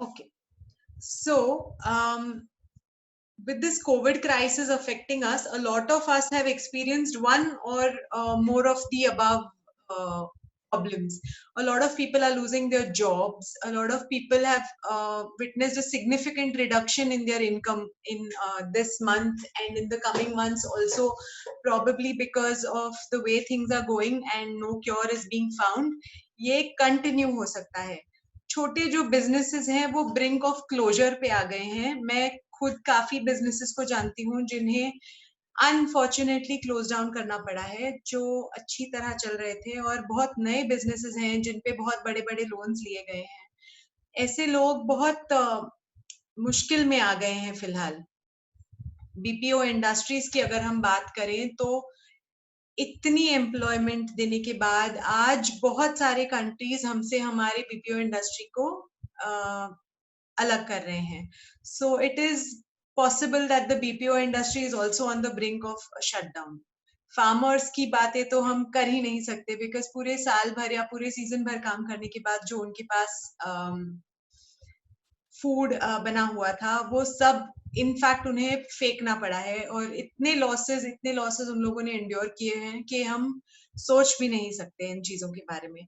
Okay. So, with this COVID crisis affecting us, a lot of us have experienced one or more of the above problems. A lot of people are losing their jobs. A lot of people have witnessed a significant reduction in their income in this month and in the coming months also, probably because of the way things are going and no cure is being found. ये continue हो सकता है. छोटे जो businesses हैं वो brink of closure पे आ गए हैं. मैं खुद काफी बिजनेसेस को जानती हूँ जिन्हें अनफॉर्चुनेटली क्लोज डाउन करना पड़ा है, जो अच्छी तरह चल रहे थे, और बहुत नए बिजनेसेस हैं जिन पे बहुत बड़े बड़े लोन्स लिए गए हैं. ऐसे लोग बहुत मुश्किल में आ गए हैं फिलहाल. बीपीओ इंडस्ट्रीज की अगर हम बात करें तो इतनी एम्प्लॉयमेंट देने के बाद आज बहुत सारे कंट्रीज हमसे हमारे बीपीओ इंडस्ट्री को अलग कर रहे हैं. So it is possible that the BPO industry is also on the brink of a shutdown. Farmers की बातें तो हम कर ही नहीं सकते बिकॉज पूरे साल भर या पूरे सीजन भर काम करने के बाद जो उनके पास फूड बना हुआ था वो सब इनफैक्ट उन्हें फेंकना पड़ा है. और इतने लॉसेस उन लोगों ने एंड्योर किए हैं कि हम सोच भी नहीं सकते इन चीजों के बारे में.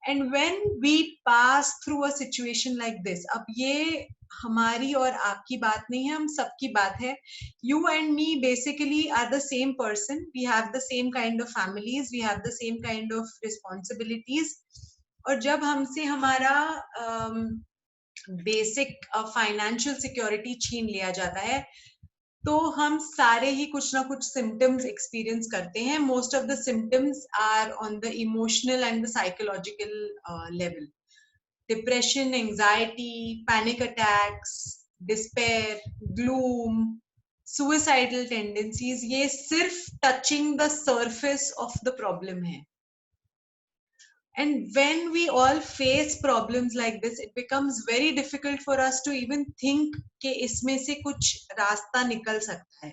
And when we pass through a situation like this, अब ये हमारी और आपकी बात नहीं है, हम सबकी बात है. You and me basically are the same person. We have the same kind of families, we have the same kind of responsibilities. और जब हमसे हमारा बेसिक फाइनेंशियल सिक्योरिटी छीन लिया जाता है तो हम सारे ही कुछ ना कुछ सिम्टम्स एक्सपीरियंस करते हैं. Most of the symptoms are on the emotional and the psychological level. Depression, anxiety, panic attacks, despair, gloom, suicidal tendencies, ये सिर्फ touching the surface of the problem है. And when we all face problems like this, it becomes very difficult for us to even think कि इसमें से कुछ रास्ता निकल सकता है.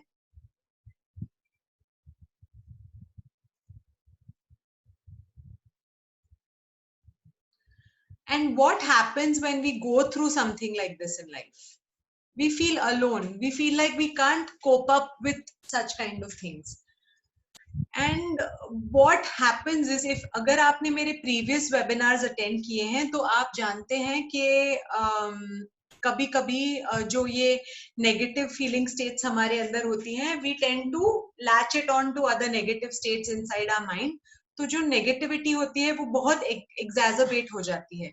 And what happens when we go through something like this in life? We feel alone. We feel like we can't cope up with such kind of things. And what happens is, if अगर आपने मेरे previous webinars attend किए हैं तो आप जानते हैं कि कभी कभी जो ये negative feeling states हमारे अंदर होती हैं, we tend to latch it on to other negative states inside our mind. तो जो negativity होती है वो बहुत exacerbate हो जाती है.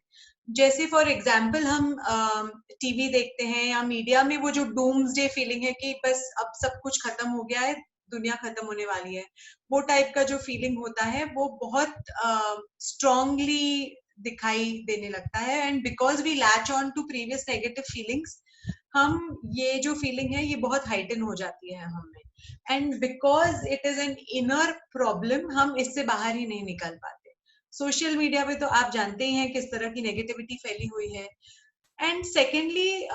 जैसे फॉर एग्जाम्पल हम टीवी देखते हैं या मीडिया में वो जो डूम्सडे फीलिंग है कि बस अब सब कुछ खत्म हो गया है, दुनिया खत्म होने वाली है, वो टाइप का जो फीलिंग होता है वो बहुत स्ट्रांगली दिखाई देने लगता है. And because we latch on to previous negative feelings, हम ये जो फीलिंग है ये बहुत हाइटन हो जाती है हम में. And because it is an inner problem, हम इससे बाहर ही नहीं निकल पाते. सोशल मीडिया पे तो आप जानते ही हैं किस तरह की नेगेटिविटी फैली हुई है. एंड सेकेंडली,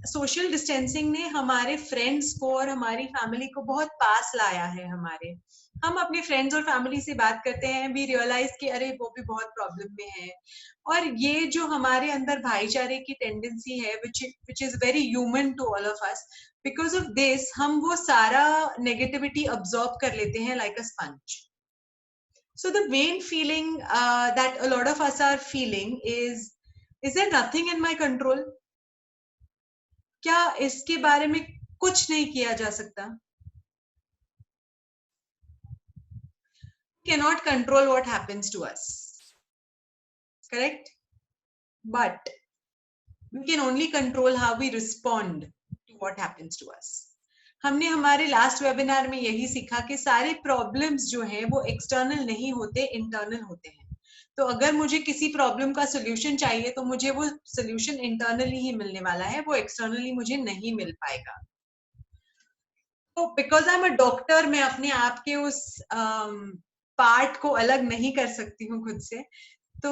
सोशल डिस्टेंसिंग ने हमारे फ्रेंड्स को और हमारी फैमिली को बहुत पास लाया है. हम अपने फ्रेंड्स और फैमिली से बात करते हैं, वी रियलाइज कि अरे वो भी बहुत प्रॉब्लम में है. और ये जो हमारे अंदर भाईचारे की टेंडेंसी है which is very human to all of us, because of this हम वो सारा नेगेटिविटी अब्सॉर्ब कर लेते हैं like a sponge. So the main feeling that a lot of us are feeling is there nothing in my control? क्या इसके बारे में कुछ नहीं किया जा सकता? We cannot control what happens to us, correct? But we can only control how we respond to what happens to us. हमने हमारे लास्ट वेबिनार में यही सीखा कि सारे प्रॉब्लम्स जो हैं वो एक्सटर्नल नहीं होते, इंटरनल होते हैं. तो अगर मुझे किसी प्रॉब्लम का सोल्यूशन चाहिए तो मुझे वो सोल्यूशन इंटरनली ही मिलने वाला है, वो एक्सटर्नली मुझे नहीं मिल पाएगा. तो because I am a doctor, मैं अपने आप के उस पार्ट को अलग नहीं कर सकती हूँ खुद से. तो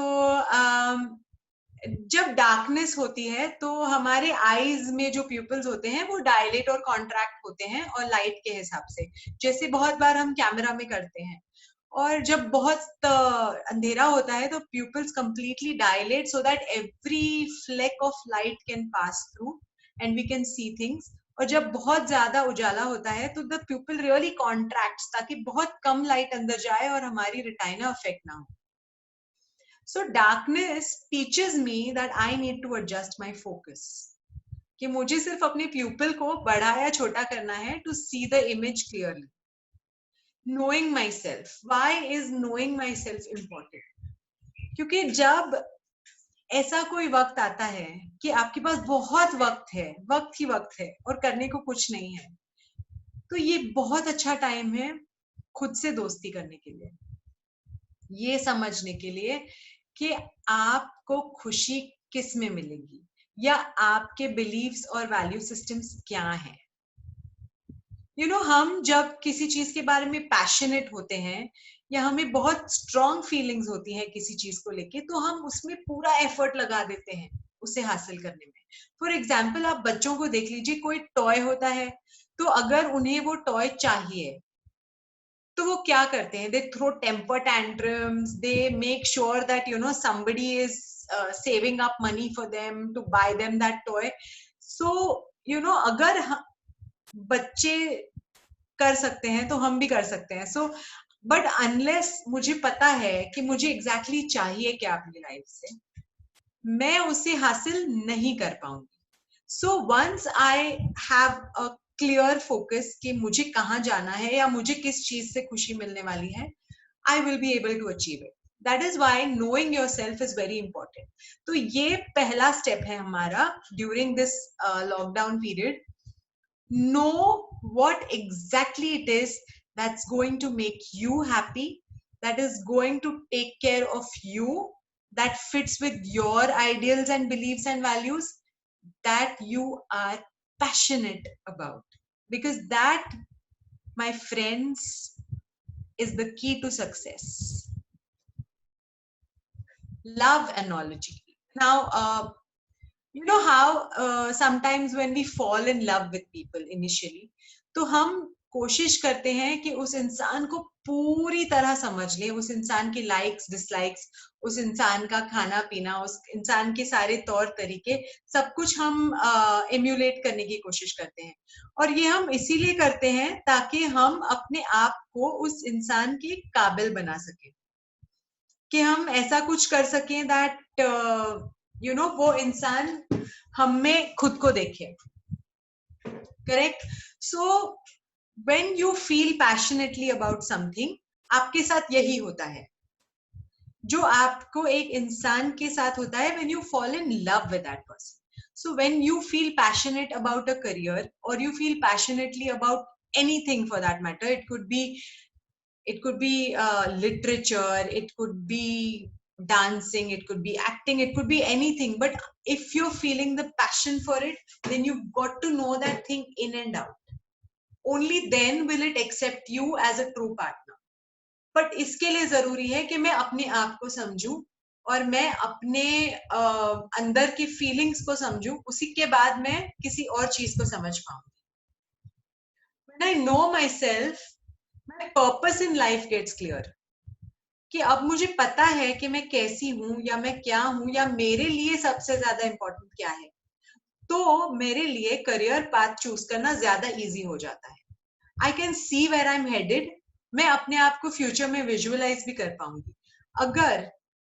जब डार्कनेस होती है तो हमारे आईज में जो प्यूपल्स होते हैं वो डायलेट और कॉन्ट्रैक्ट होते हैं और लाइट के हिसाब से, जैसे बहुत बार हम कैमरा में करते हैं. और जब बहुत अंधेरा होता है तो pupils completely dilate so that every fleck of light can pass through and we can see things. और जब बहुत ज्यादा उजाला होता है तो the pupil really contracts ताकि बहुत कम लाइट अंदर जाए और हमारी रेटिना अफेक्ट ना हो. So darkness teaches me that I need to adjust my focus. कि मुझे सिर्फ अपने प्यूपिल को बड़ा या छोटा करना है to see the image clearly. Knowing myself. Why is knowing myself important? क्योंकि जब ऐसा कोई वक्त आता है कि आपके पास बहुत वक्त ही वक्त है और करने को कुछ नहीं है, तो ये बहुत अच्छा टाइम है खुद से दोस्ती करने के लिए, ये समझने के लिए कि आपको खुशी किस में मिलेगी या आपके बिलीव्स और वैल्यू सिस्टम्स क्या हैं. हम जब किसी चीज के बारे में पैशनेट होते हैं या हमें बहुत स्ट्रॉन्ग फीलिंग्स होती हैं किसी चीज को लेके, तो हम उसमें पूरा एफर्ट लगा देते हैं उसे हासिल करने में. फॉर एग्जाम्पल, आप बच्चों को देख लीजिए, कोई टॉय होता है तो अगर उन्हें वो टॉय चाहिए तो वो क्या करते हैं? They throw temper tantrums, they make sure that somebody is saving up money for them to buy them that toy. So अगर बच्चे कर सकते हैं तो हम भी कर सकते हैं. सो बट अनलेस मुझे पता है कि मुझे एग्जैक्टली चाहिए क्या अपनी लाइफ से, मैं उसे हासिल नहीं कर पाऊंगी. So once I have a clear focus कि मुझे कहाँ जाना है या मुझे किस चीज से खुशी मिलने वाली है, I will be able to achieve it. That is why knowing yourself is very important. तो ये पहला स्टेप है हमारा during this lockdown period. Know what exactly it is that's going to make you happy, that is going to take care of you, that fits with your ideals and beliefs and values, that you are passionate about. Because that, my friends, is the key to success. Love analogy. Now, you know how sometimes when we fall in love with people initially, तो हम कोशिश करते हैं कि उस इंसान को पूरी तरह समझ लें, उस इंसान की लाइक्स डिसलाइक्स, उस इंसान का खाना पीना, उस इंसान के सारे तौर तरीके, सब कुछ हम एम्यूलेट करने की कोशिश करते हैं. और ये हम इसीलिए करते हैं ताकि हम अपने आप को उस इंसान के काबिल बना सकें, कि हम ऐसा कुछ कर सकें दैट वो इंसान हम में खुद को देखे. Correct? So when you feel passionately about something, आपके साथ यही होता है जो आपको एक इंसान के साथ होता है when you fall in love with that person. So when you feel passionate about a career, or you feel passionately about anything for that matter, it could be literature, it could be dancing, it could be acting, it could be anything. But if you're feeling the passion for it, then you've got to know that thing in and out. Only then will it accept you as a true partner. But इसके लिए जरूरी है कि मैं अपने आप को समझूं और मैं अपने अंदर की फीलिंग्स को समझूं, उसी के बाद मैं किसी और चीज को समझ पाऊंगी. When I know myself, my purpose in life gets clear. कि अब मुझे पता है कि मैं कैसी हूं या मैं क्या हूं या मेरे लिए सबसे ज्यादा इंपॉर्टेंट क्या है, तो मेरे लिए करियर पाथ चूज करना ज्यादा इजी हो जाता है. I can see where I am headed. मैं अपने आप को फ्यूचर में विजुअलाइज भी कर पाऊंगी. अगर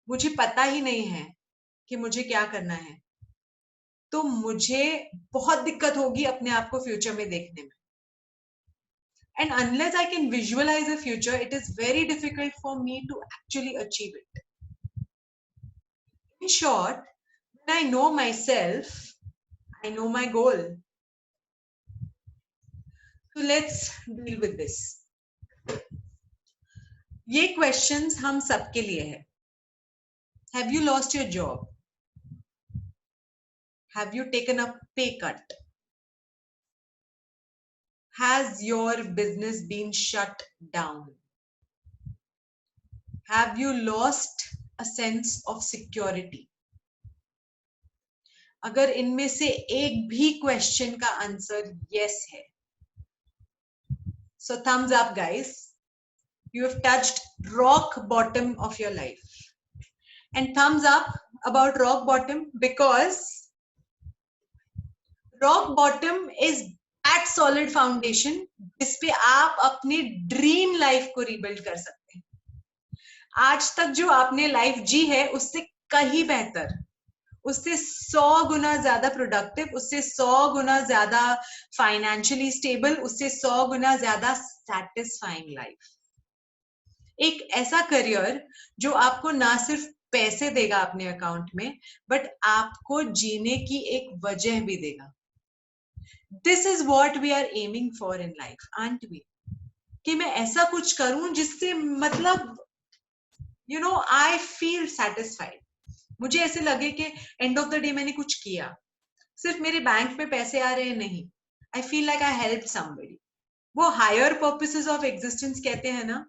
मुझे पता ही नहीं है कि मुझे क्या करना है, तो मुझे बहुत दिक्कत होगी अपने आप को फ्यूचर में देखने में. And unless I can visualize a future, it is very difficult for me to actually achieve it. In short, when I know myself, I know my goal. So let's deal with this. ये questions हम सबके लिए है. Have you lost your job? Have you taken a pay cut? Has your business been shut down? Have you lost a sense of security? अगर इनमें से एक भी क्वेश्चन का आंसर यस है, so thumbs up guys. You have touched rock bottom of your life. And thumbs up about rock bottom, because rock bottom is that solid foundation जिस पे आप अपनी ड्रीम लाइफ को रिबिल्ड कर सकते हैं. आज तक जो आपने लाइफ जी है उससे कहीं बेहतर, उससे 100 गुना ज्यादा प्रोडक्टिव, उससे 100 गुना ज्यादा फाइनेंशियली स्टेबल, उससे 100 गुना ज्यादा सैटिस्फाइंग लाइफ. एक ऐसा करियर जो आपको ना सिर्फ पैसे देगा अपने अकाउंट में, बट आपको जीने की एक वजह भी देगा. This is what we are aiming for in life, aren't we? कि मैं ऐसा कुछ करूं जिससे मतलब आई फील सेटिस्फाइड. मुझे ऐसे लगे कि एंड ऑफ द डे मैंने कुछ किया. सिर्फ मेरे बैंक में पैसे आ रहे हैं नहीं, I feel like I help somebody. वो हायर पर्पसेस ऑफ एग्जिस्टेंस कहते हैं ना.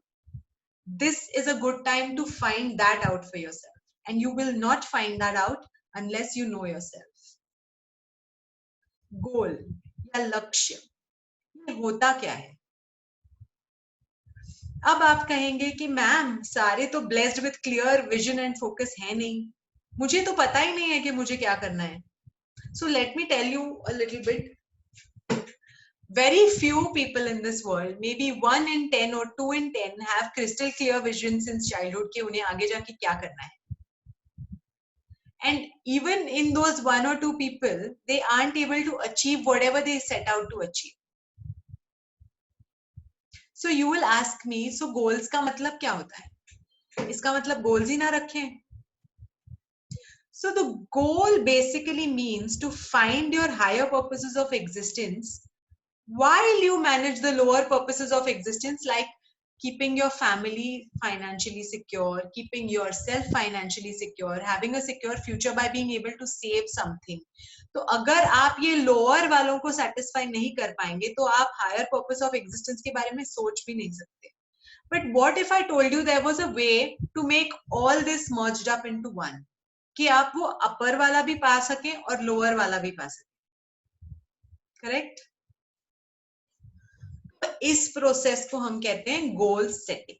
This is a good time to find that out for yourself, and you will not find that out unless you know yourself. Goal या लक्ष्य, ये होता क्या है? अब आप कहेंगे कि मैम सारे तो blessed with clear vision and focus है नहीं, मुझे तो पता ही नहीं है कि मुझे क्या करना है. So let me tell you a little bit. Very few people in this world, maybe 1 in 10 or 2 in 10, have crystal clear vision since childhood कि उन्हें आगे जाके क्या करना है. And even in those 1 or 2 people, they aren't able to achieve whatever they set out to achieve. So you will ask me, so goals का मतलब क्या होता है? इसका मतलब goals ही ना रखें. So the goal basically means to find your higher purposes of existence while you manage the lower purposes of existence, like keeping your family financially secure, keeping yourself financially secure, having a secure future by being able to save something. तो अगर आप ये lower वालों को satisfy नहीं कर पाएंगे तो आप हायर पर्पस ऑफ एग्जिस्टेंस के बारे में सोच भी नहीं सकते. But what if I told you there was a way to make all this merged up into one, कि आप वो अपर वाला भी पा सकें और लोअर वाला भी पा सकें. करेक्ट? इस प्रोसेस को हम कहते हैं goal setting.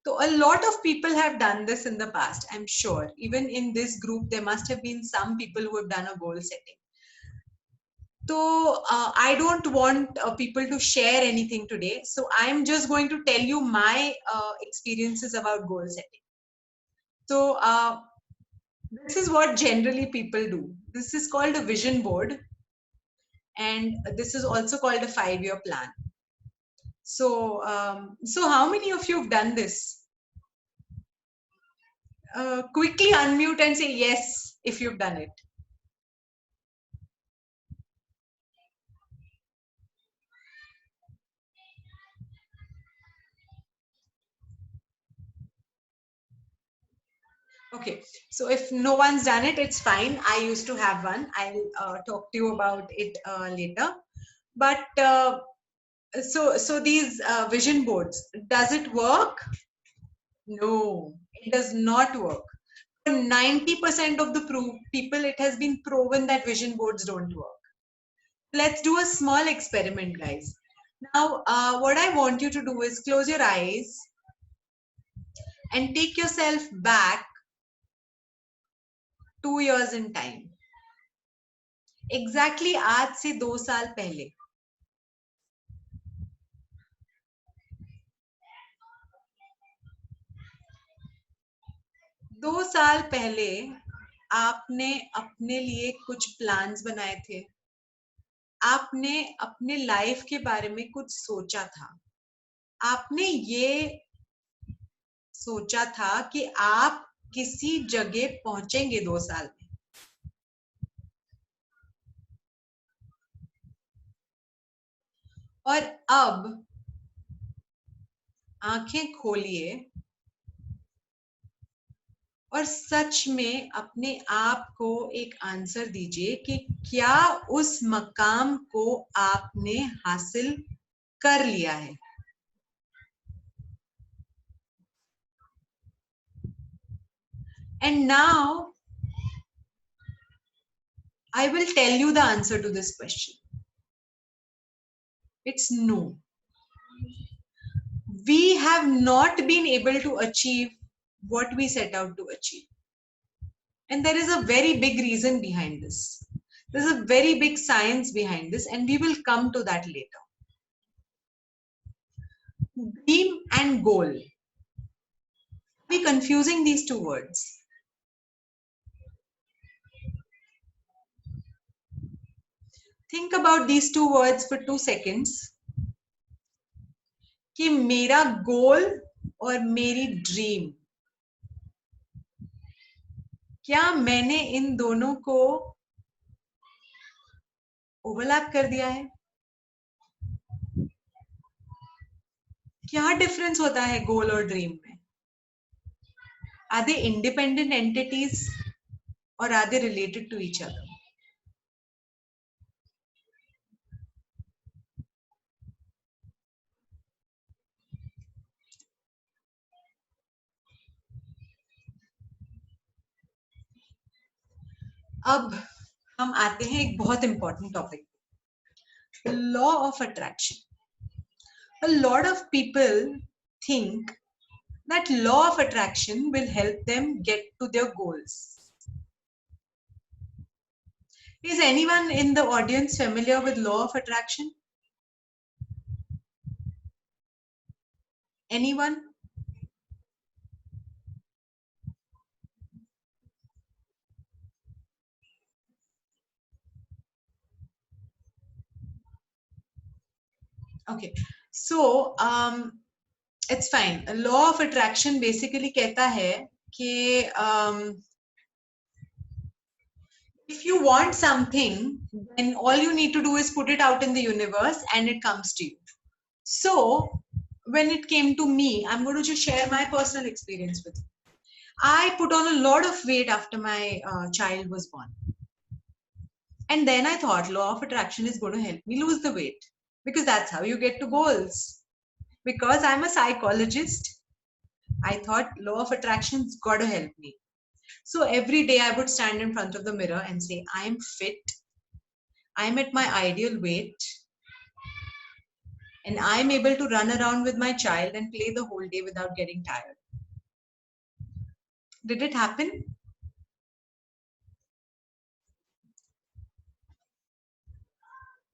So a lot of people have done this in the past, I'm sure. Even in this group, there must have been some people who have done a goal setting. So I don't want people to share anything today. So I'm just going to tell you my experiences about goal setting. So this is what generally people do. This is called a vision board. And this is also called a 5-year plan. So, so how many of you have done this? Quickly unmute and say yes if you've done it. Okay, so if no one's done it, it's fine. I used to have one. I'll talk to you about it later. But so these vision boards, does it work? No, it does not work. For 90% of the people, it has been proven that vision boards don't work. Let's do a small experiment, guys. Now, what I want you to do is close your eyes and take yourself back 2 years in time. Exactly आज से 2 साल पहले. दो साल पहले आपने अपने लिए कुछ प्लान्स बनाए थे. आपने अपने लाइफ के बारे में कुछ सोचा था. आपने ये सोचा था कि आप किसी जगह पहुंचेंगे 2 साल में. और अब आंखें खोलिए और सच में अपने आप को एक आंसर दीजिए कि क्या उस मकाम को आपने हासिल कर लिया है. And now I will tell you the answer to this question. It's no. we have not been able to achieve what we set out to achieve. And there is a very big reason behind this. There's a very big science behind this, and we will come to that later. Dream and goal. We're confusing these two words. Think about these two words for 2 seconds. कि मेरा गोल और मेरी dream, क्या मैंने इन दोनों को overlap कर दिया है? क्या डिफरेंस होता है गोल और ड्रीम में? Are they independent entities or are they related to each other? अब हम आते हैं एक बहुत important topic, law of attraction. A lot of people think that law of attraction will help them get to their goals. Is anyone in the audience familiar with law of attraction? Anyone? Okay, so it's fine. A law of attraction basically कहता है कि if you want something, then all you need to do is put it out in the universe and it comes to you. So when it came to me, I'm going to just share my personal experience with you. I put on a lot of weight after my child was born. And then I thought law of attraction is going to help me lose the weight, because that's how you get to goals. Because I'm a psychologist, I thought law of attraction's got to help me. So every day I would stand in front of the mirror and say, I'm fit, I'm at my ideal weight, and I'm able to run around with my child and play the whole day without getting tired. Did it happen?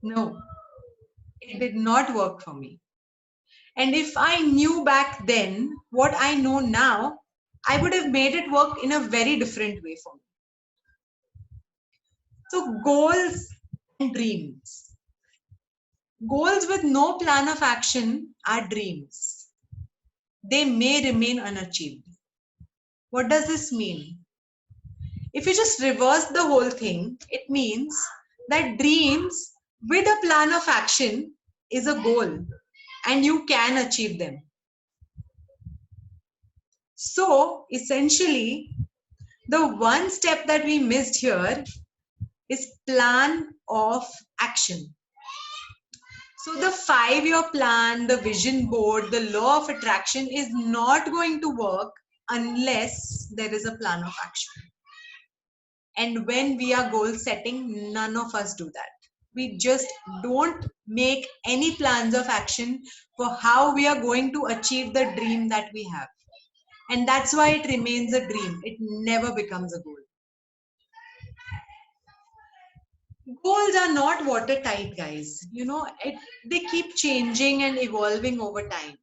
No, it did not work for me. And if I knew back then what I know now, I would have made it work in a very different way for me. So goals and dreams. Goals with no plan of action are dreams. They may remain unachieved. What does this mean? If you just reverse the whole thing, it means that dreams with a plan of action is a goal and you can achieve them. So essentially, the one step that we missed here is plan of action. So the 5-year plan, the vision board, the law of attraction is not going to work unless there is a plan of action. And when we are goal setting, none of us do that. We just don't make any plans of action for how we are going to achieve the dream that we have. And that's why it remains a dream. It never becomes a goal. Goals are not watertight, guys. You know, they keep changing and evolving over time.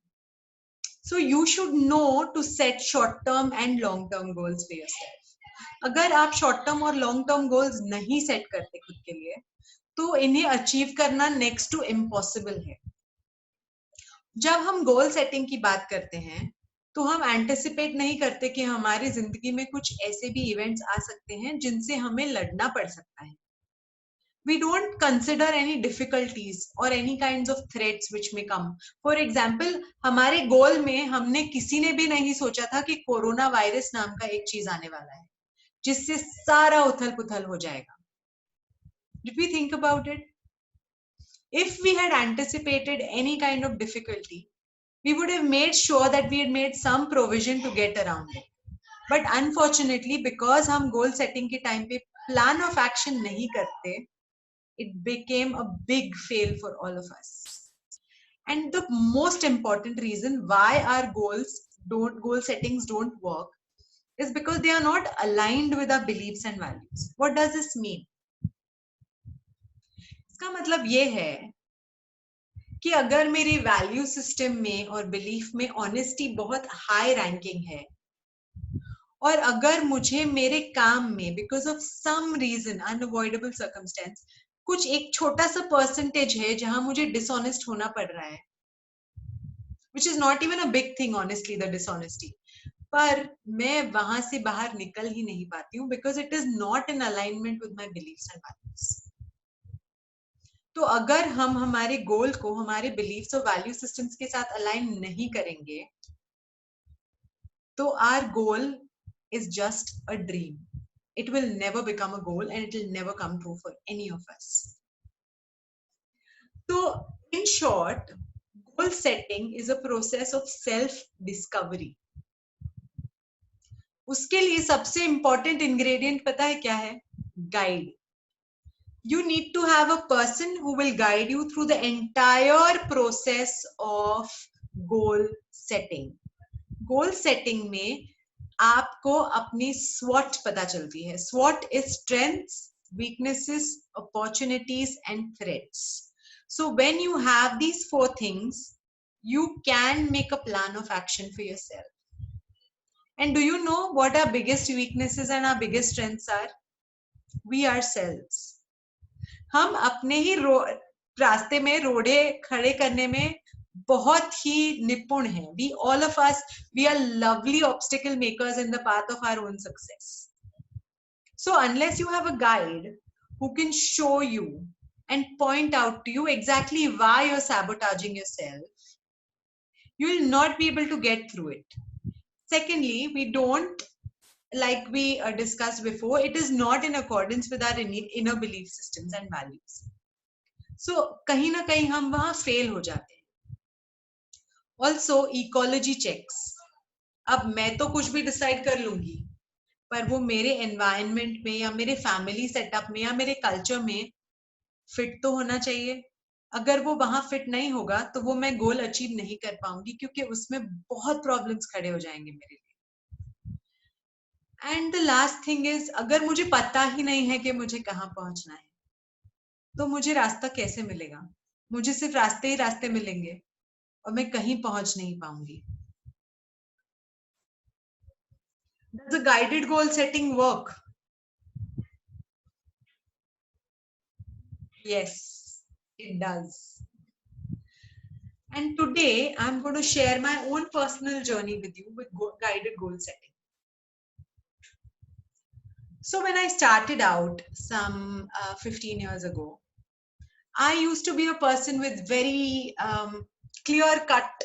So you should know to set short-term and long-term goals for yourself. अगर आप short term और long term goals नहीं set करते खुद के लिए, तो इन्हें अचीव करना नेक्स्ट टू इम्पॉसिबल है. जब हम गोल सेटिंग की बात करते हैं, तो हम एंटिसिपेट नहीं करते कि हमारी जिंदगी में कुछ ऐसे भी इवेंट्स आ सकते हैं जिनसे हमें लड़ना पड़ सकता है. We don't consider any difficulties or any kinds of threats which may come. For example, हमारे गोल में हमने किसी ने भी नहीं सोचा था कि कोरोना वायरस नाम का एक चीज आने वाला है जिससे सारा उथल पुथल हो जाएगा. Did we think about it? If we had anticipated any kind of difficulty, we would have made sure that we had made some provision to get around it. But unfortunately, because हम goal setting के time पे plan of action नहीं करते, it became a big fail for all of us. And the most important reason why our goal settings don't work is because they are not aligned with our beliefs and values. What does this mean? इसका मतलब ये है कि अगर मेरी value system में और belief में ऑनेस्टी बहुत हाई रैंकिंग है, और अगर मुझे मेरे काम में because of some reason unavoidable circumstance कुछ एक छोटा सा परसेंटेज है जहां मुझे डिसऑनेस्ट होना पड़ रहा है, which is not even a big thing honestly, the dishonesty, पर मैं वहां से बाहर निकल ही नहीं पाती हूँ because it is not in alignment with my beliefs and values. तो अगर हम हमारे गोल को हमारे बिलीव्स और वैल्यू सिस्टम्स के साथ अलाइन नहीं करेंगे तो our goal is just a dream. It will never become a goal and it will never come true for any of us. So, in short, goal setting is a process of self-discovery. उसके लिए सबसे important ingredient पता है क्या है? Guide. You need to have a person who will guide you through the entire process of goal setting. Goal setting में आपको अपनी SWOT पता चलती है. SWOT is strengths, weaknesses, opportunities and threats. So when you have these 4 things, you can make a plan of action for yourself. And do you know what our biggest weaknesses and our biggest strengths are? We ourselves. हम अपने ही रास्ते में रोड़े खड़े करने में बहुत ही निपुण हैं. We all of us, we are lovely obstacle makers in the path of our own success. So unless you have a guide who can show you and point out to you exactly why you're sabotaging yourself, you will not be able to get through it. Secondly, we don't, like we discussed before, it is not in accordance with our inner belief systems and values. So कहीं ना कहीं हम वहां fail हो जाते हैं. Also, ecology checks. अब मैं तो कुछ भी डिसाइड कर लूंगी, पर वो मेरे एनवायरनमेंट में या मेरे फैमिली सेटअप में या मेरे कल्चर में फिट तो होना चाहिए. अगर वो वहां फिट नहीं होगा तो वो मैं गोल अचीव नहीं कर पाऊंगी क्योंकि उसमें बहुत प्रॉब्लम्स खड़े हो जाएंगे मेरे लिए. And the last thing is, अगर मुझे पता ही नहीं है कि मुझे कहाँ पहुंचना है तो मुझे रास्ता कैसे मिलेगा? मुझे सिर्फ रास्ते ही रास्ते मिलेंगे और मैं कहीं पहुंच नहीं पाऊंगी. Does a guided goal setting work? Yes, it does. And today I'm going to share my own personal journey with you with guided goal setting. So when I started out some 15 years ago, I used to be a person with very clear cut,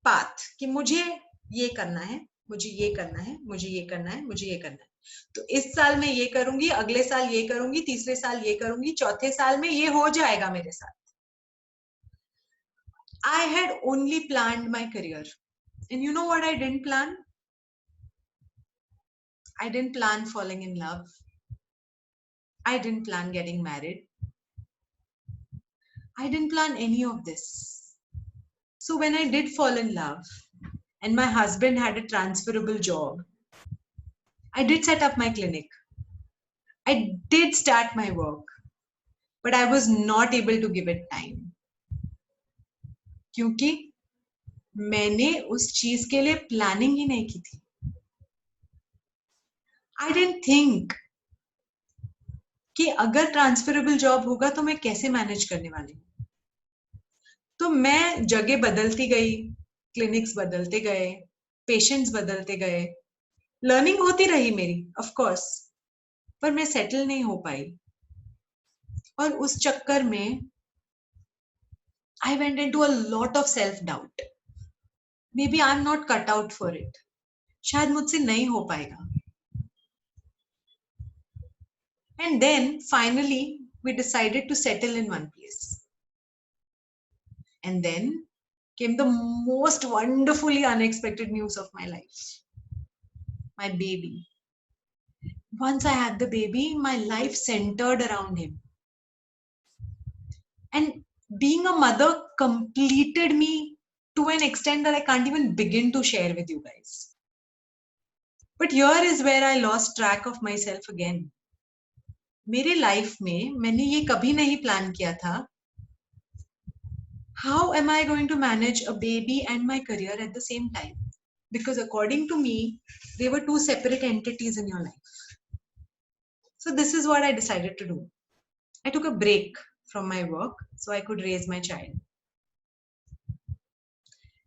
path कि मुझे ये करना है, मुझे ये करना है, मुझे ये करना है, मुझे ये करना है. तो इस साल मैं ये करूंगी, अगले साल ये करूंगी, तीसरे साल ये करूंगी, चौथे साल में ये हो जाएगा मेरे साथ. I had only planned my career. And you know what I didn't plan? I didn't plan falling in love. I didn't plan getting married. I didn't plan any of this. So when I did fall in love and my husband had a transferable job, I did set up my clinic. I did start my work, but I was not able to give it time. क्योंकि मैंने उस चीज के लिए planning ही नहीं की थी. I didn't think कि अगर ट्रांसफरेबल जॉब होगा तो मैं कैसे मैनेज करने वाली हूँ. तो मैं जगह बदलती गई, क्लिनिक्स बदलते गए, पेशेंट्स बदलते गए, लर्निंग होती रही मेरी ऑफ कोर्स, पर मैं सेटल नहीं हो पाई. और उस चक्कर में I went into a lot of self-doubt. Maybe I'm not cut out for it. शायद मुझसे नहीं हो पाएगा. And then finally we decided to settle in one place. And then came the most wonderfully unexpected news of my life. My baby. Once I had the baby, my life centered around him. And being a mother completed me to an extent that I can't even begin to share with you guys. But here is where I lost track of myself again. मेरे life में मैंने ये कभी नहीं plan किया था, how am I going to manage a baby and my career at the same time? Because according to me, they were two separate entities in your life. So this is what I decided to do. I took a break from my work so I could raise my child.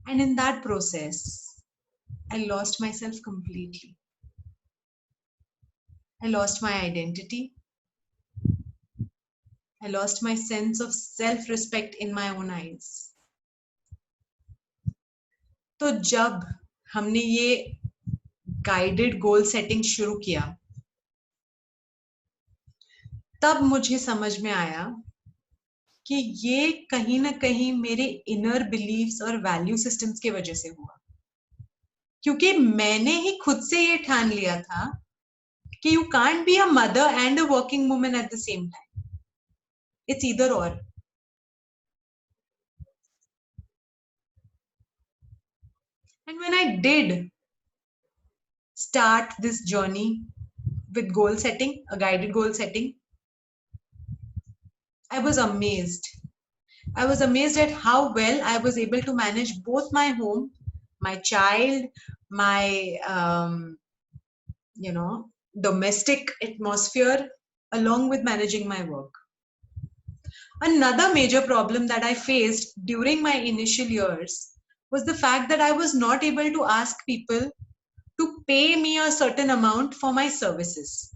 And in that process, I lost myself completely. I lost my identity. I lost my sense of self-respect in my own eyes. तो जब हमने ये guided goal setting शुरू किया, तब मुझे समझ में आया कि ये कहीं ना कहीं मेरे इनर बिलीव्स और वैल्यू सिस्टम्स की वजह से हुआ, क्योंकि मैंने ही खुद से ये ठान लिया था कि you can't be a mother and a working woman at the same time. It's either और. And when I did start this journey with goal setting, a guided goal setting, I was amazed. I was amazed at how well I was able to manage both my home, my child, my domestic atmosphere, along with managing my work. Another major problem that I faced during my initial years was the fact that I was not able to ask people to pay me a certain amount for my services.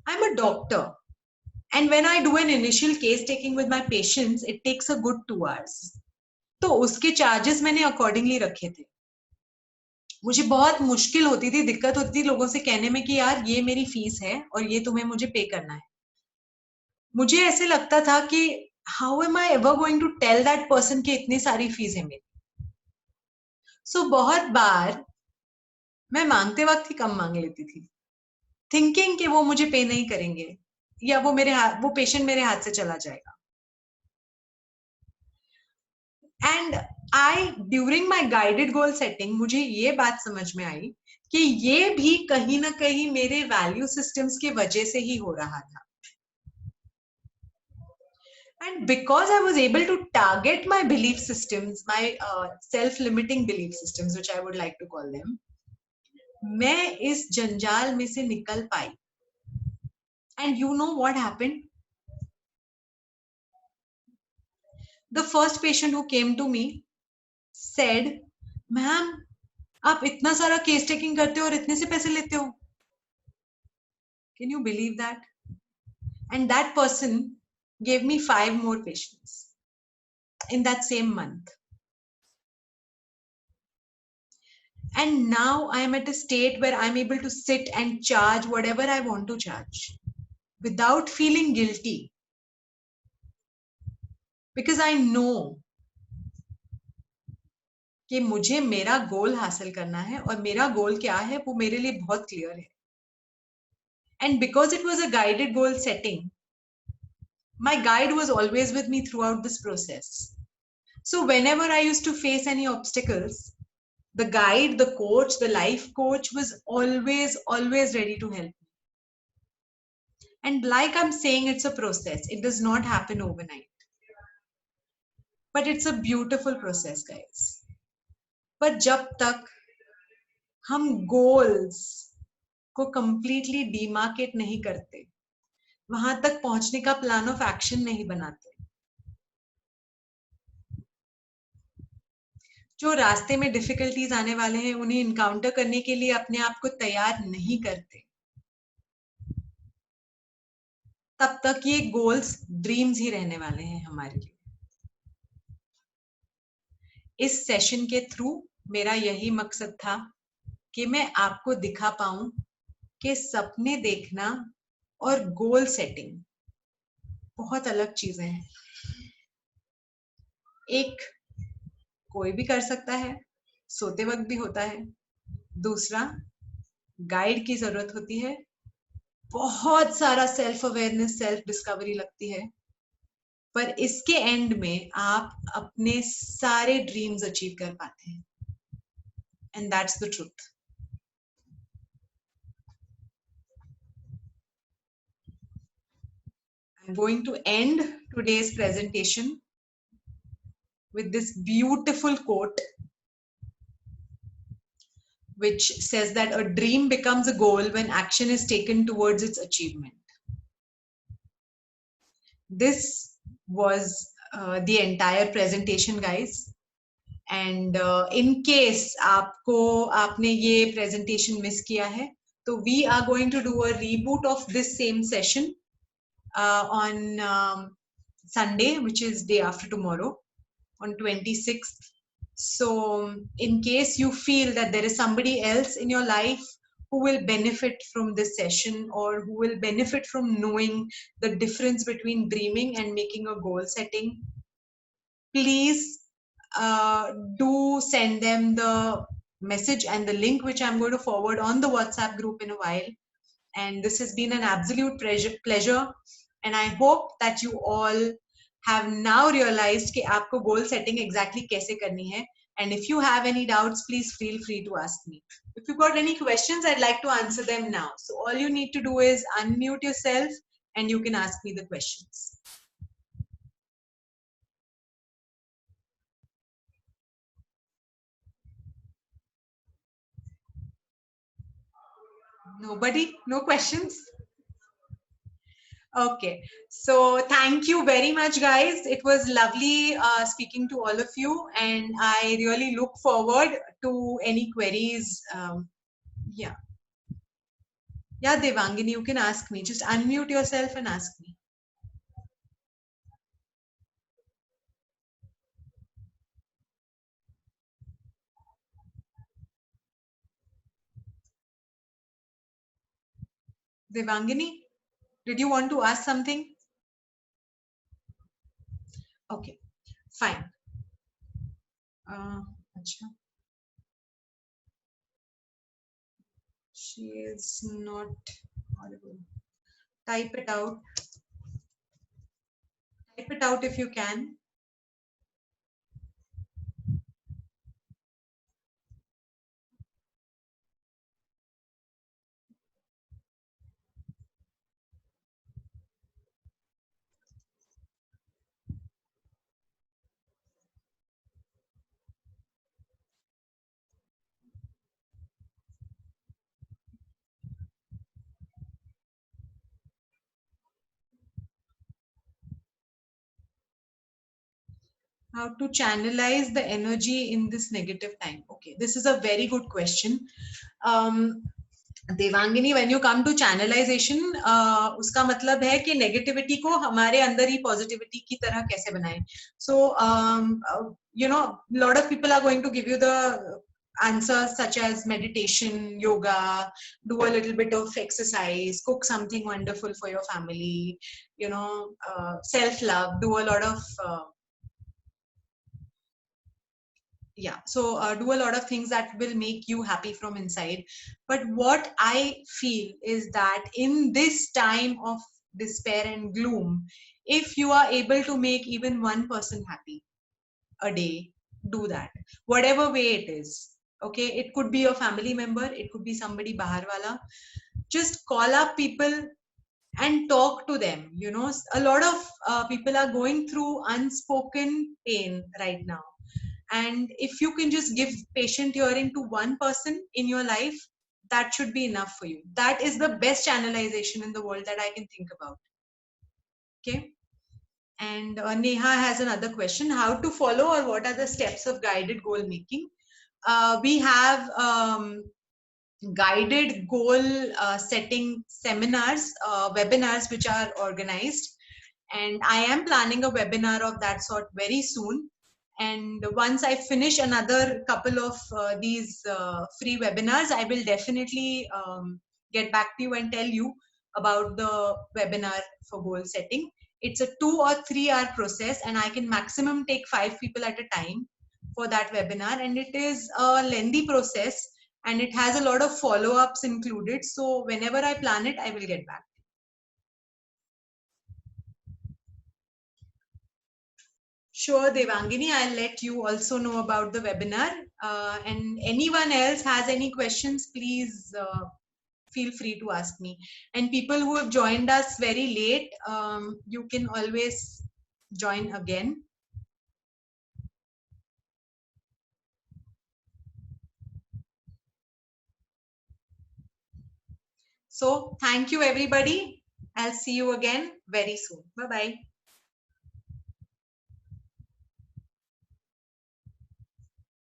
I'm a doctor, and when I do an initial case taking with my patients, it takes a good 2 hours. तो उसके charges मैंने accordingly रखे थे. मुझे बहुत मुश्किल होती थी, दिक्कत होती थी लोगों से कहने में कि यार ये मेरी फीस है और ये तुम्हें मुझे पे करना है. मुझे ऐसे लगता था कि how am I ever going to tell that person कि इतनी सारी फीस है मेरी. सो बहुत बार मैं मांगते वक्त ही कम मांग लेती थी, थिंकिंग कि वो मुझे पे नहीं करेंगे या वो पेशेंट मेरे हाथ से चला जाएगा. And I during my guided goal setting मुझे ये बात समझ में आई कि ये भी कहीं ना कहीं मेरे वैल्यू सिस्टम्स की वजह से ही हो रहा था. And because I was able to target my belief systems, my self-limiting belief systems, which I would like to call them, मैं इस जंजाल में से निकल पाई. And you know what happened? The first patient who came to me said, "Ma'am, आप इतना सारा case taking करते हो और इतने से पैसे लेते हो." Can you believe that? And that person gave me 5 more patients in that same month. And now I am at a state where I'm able to sit and charge whatever I want to charge without feeling guilty. Because I know कि मुझे मेरा गोल हासिल करना है और मेरा गोल क्या है वो मेरे लिए बहुत क्लियर है. And because it was a guided goal setting, my guide was always with me throughout this process. So whenever I used to face any obstacles, the guide, the coach, the life coach was always ready to help me. And like I'm saying, it's a process. It does not happen overnight. But it's a beautiful process, guys. पर जब तक हम goals को completely demarcate नहीं करते, वहां तक पहुंचने का प्लान ऑफ एक्शन नहीं बनाते, जो रास्ते में डिफिकल्टीज आने वाले हैं उन्हें इनकाउंटर करने के लिए अपने आप को तैयार नहीं करते, तब तक ये गोल्स ड्रीम्स ही रहने वाले हैं हमारे लिए. इस सेशन के थ्रू मेरा यही मकसद था कि मैं आपको दिखा पाऊं कि सपने देखना और गोल सेटिंग बहुत अलग चीजें हैं. एक कोई भी कर सकता है, सोते वक्त भी होता है. दूसरा, गाइड की जरूरत होती है, बहुत सारा सेल्फ अवेयरनेस, सेल्फ डिस्कवरी लगती है. पर इसके एंड में आप अपने सारे ड्रीम्स अचीव कर पाते हैं, and that's the truth. I'm going to end today's presentation with this beautiful quote, which says that a dream becomes a goal when action is taken towards its achievement. This was the entire presentation, guys. And in case आपने ये presentation miss किया है, so we are going to do a reboot of this same session on Sunday, which is day after tomorrow, on 26th. So in case you feel that there is somebody else in your life who will benefit from this session, or who will benefit from knowing the difference between dreaming and making a goal setting, please do send them the message and the link, which I'm going to forward on the WhatsApp group in a while. And this has been an absolute pleasure. And I hope that you all have now realized कि आपको goal setting exactly कैसे करनी है. And if you have any doubts, please feel free to ask me. If you've got any questions, I'd like to answer them now. So all you need to do is unmute yourself and you can ask me the questions. Nobody? No questions? Okay, so thank you very much, guys. It was lovely speaking to all of you, and I really look forward to any queries. Yeah. Yeah, Devangini, you can ask me. Just unmute yourself and ask me. Devangini, did you want to ask something? Okay, fine. Achha. She is not audible. Type it out. Type it out if you can. How to channelize the energy in this negative time? Okay, this is a very good question. देवांगिनी, when you come to channelization, उसका मतलब है कि negativity को हमारे अंदर ही positivity की तरह कैसे बनाएं. So you know, a lot of people are going to give you the answers such as meditation, yoga, do a little bit of exercise, cook something wonderful for your family, you know, self-love, do a lot of yeah, so do a lot of things that will make you happy from inside. But what I feel is that in this time of despair and gloom, if you are able to make even one person happy a day, do that, whatever way it is. Okay, it could be a family member, it could be somebody bahar wala. Just call up people and talk to them. You know, a lot of people are going through unspoken pain right now, and if you can just give patient hearing to one person in your life, that should be enough for you. That is the best channelization in the world that I can think about. Okay. And Neha has another question: how to follow, or what are the steps of guided goal making? We have guided goal setting seminars, webinars, which are organized, and I am planning a webinar of that sort very soon. And once I finish another couple of these free webinars, I will definitely get back to you and tell you about the webinar for goal setting. It's a 2 or 3 hour process, and I can maximum take 5 people at a time for that webinar. And it is a lengthy process, and it has a lot of follow-ups included. So whenever I plan it, I will get back. Sure, Devangini, I'll let you also know about the webinar. And anyone else has any questions, please feel free to ask me. And people who have joined us very late, you can always join again. So thank you, everybody. I'll see you again very soon. Bye-bye.